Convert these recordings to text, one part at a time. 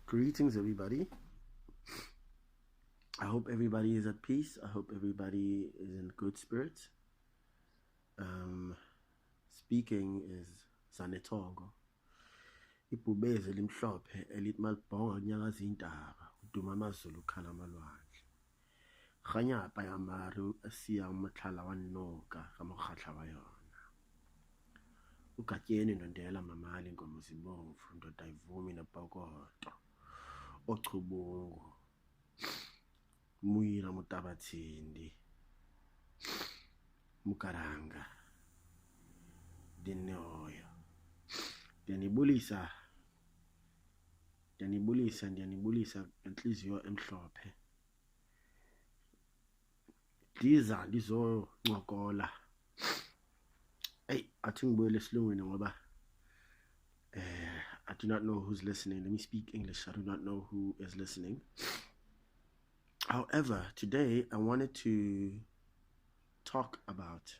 Greetings, everybody. I hope everybody is at peace. I hope everybody is in good spirits. Speaking is Zanetogo. Ibhubezi elimhlophe elithi malibhonga kunyakaza intaba uduma amazulu ukhala amalwandle. Kganyapa ya maru asiya umatlhala wa nnoka ka mokgatla wa yona. Ugatyeni ndondela mamali inkomo zibomvu ndoda ayivumi nepokoto. Ochubungu Muyira mutabatsindi Mukaranga Dineoyo Ndiyanibulisa ngenhliziyo emhlophe. Ndiza ndizoncokola. Athi ngibuyele esilungwini ngoba I do not know who's listening. Let me speak English. I do not know who is listening. However, today I wanted to talk about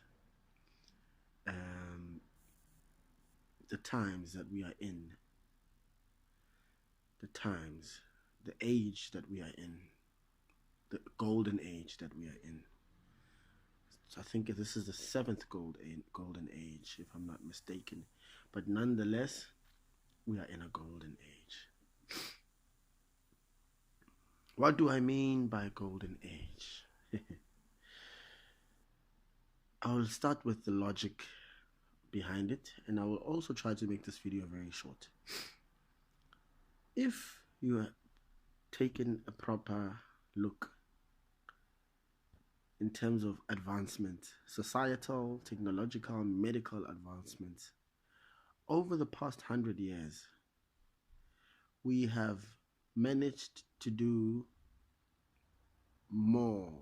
the times that we are in. The age that we are in. The golden age that we are in. So I think this is the 7th golden age, if I'm not mistaken. But nonetheless, we are in a golden age. What do I mean by golden age? I will start with the logic behind it, and I will also try to make this video very short. If you are taking a proper look in terms of advancement, societal, technological, medical advancements, over the past 100 years, we have managed to do more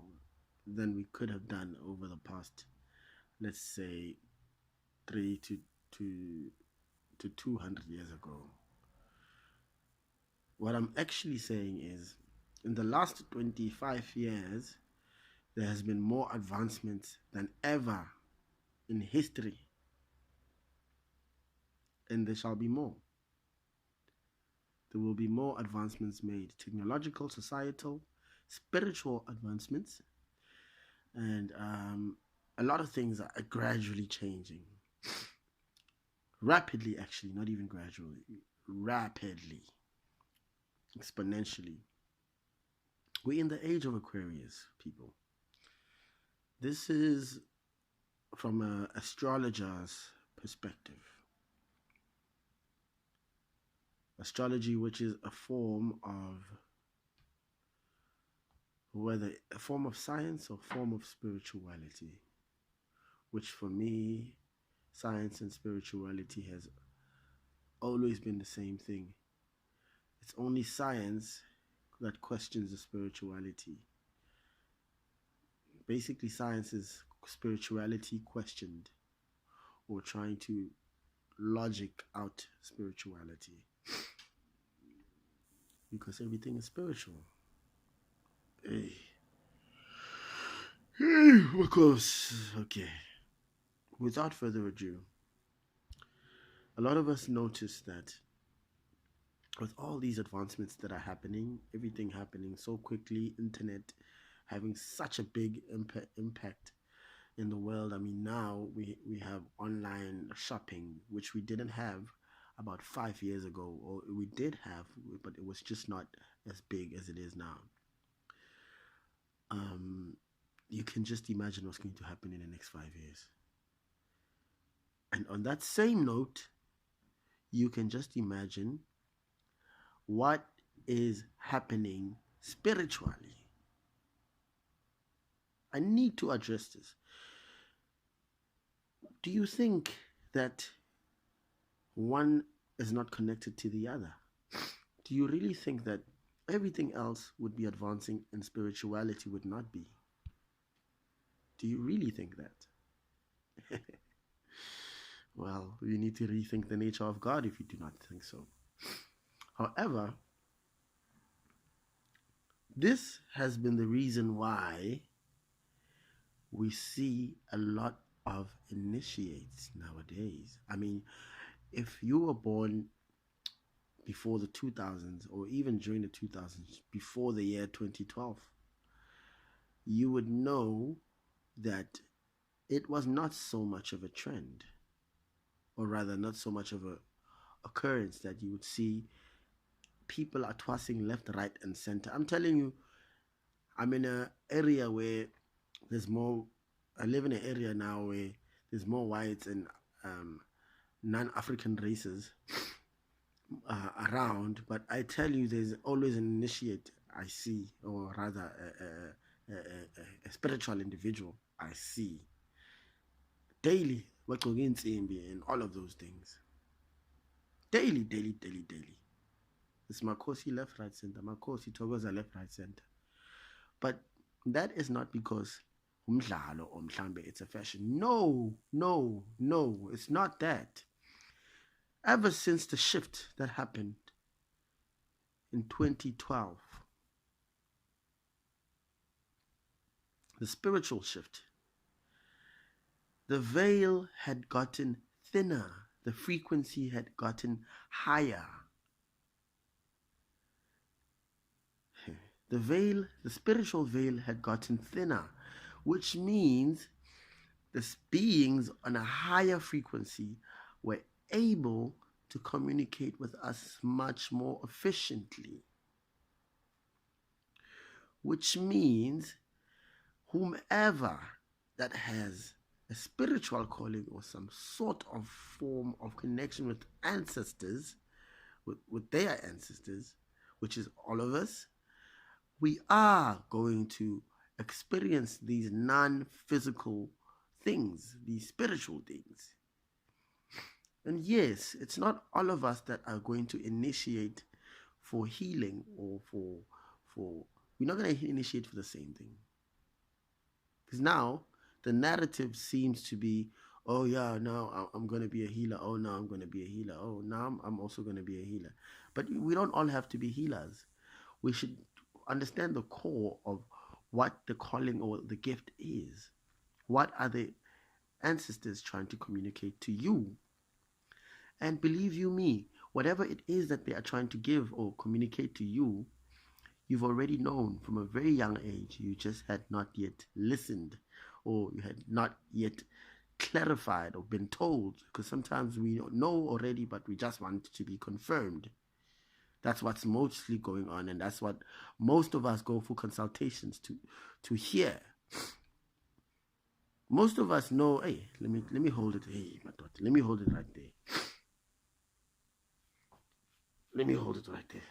than we could have done over the past, let's say, 3 to 200 years ago. What I'm actually saying is, in the last 25 years, there has been more advancements than ever in history. And there shall be more. There will be more advancements made, technological, societal, spiritual advancements, and a lot of things are gradually changing. Rapidly, actually, not even gradually, rapidly, exponentially. We're in the age of Aquarius, people. This is from an astrologer's perspective. Astrology, which is a form of, whether a form of science or form of spirituality, which for me, science and spirituality has always been the same thing. It's only science that questions the spirituality. Basically, science is spirituality questioned, or trying to logic out spirituality, because everything is spiritual. Of course. Okay. Without further ado, a lot of us notice that with all these advancements that are happening, everything happening so quickly, internet having such a big impact in the world. I mean, now we have online shopping, which we didn't have about 5 years ago, or we did have, but it was just not as big as it is now. You can just imagine what's going to happen in the next 5 years. And on that same note, you can just imagine what is happening spiritually. I need to address this. Do you think that one is not connected to the other? Do you really think that everything else would be advancing and spirituality would not be? Do you really think that? Well, you need to rethink the nature of God if you do not think so. However, this has been the reason why we see a lot of initiates nowadays. I mean, if you were born before the 2000s, or even during the 2000s, before the year 2012, you would know that it was not so much of a trend, or rather, not so much of a occurrence that you would see people are tossing left, right, and center. I'm telling you, I'm in an area where there's more. I live in an area now where there's more whites and non-African races around. But I tell you, there's always an initiate I see, or rather, a spiritual individual I see daily. And all of those things. Daily, daily, daily, daily. It's Makosi left, right, center. Makosi Togoza left, right, center. But that is not because umdlalo or mhlambe it's a fashion. No, no, no, it's not that. Ever since the shift that happened in 2012, the spiritual shift, the veil had gotten thinner, the frequency had gotten higher. The veil, the spiritual veil had gotten thinner, which means the beings on a higher frequency were able to communicate with us much more efficiently. Which means whomever that has a spiritual calling or some sort of form of connection with ancestors, with their ancestors, which is all of us, we are going to experience these non-physical things, these spiritual things. And yes, it's not all of us that are going to initiate for healing, or for we're not going to initiate for the same thing. Because now the narrative seems to be, oh yeah, now I'm going to be a healer. Oh, now I'm going to be a healer. Oh, now I'm also going to be a healer. But we don't all have to be healers. We should understand the core of what the calling or the gift is. What are the ancestors trying to communicate to you? And believe you me, whatever it is that they are trying to give or communicate to you, you've already known from a very young age. You just had not yet listened, or you had not yet clarified or been told, because sometimes we know already, but we just want to be confirmed. That's what's mostly going on, and that's what most of us go for consultations to hear. Most of us know, hey, let me hold it. Hey, my daughter, let me hold it right there. Let me hold it right there.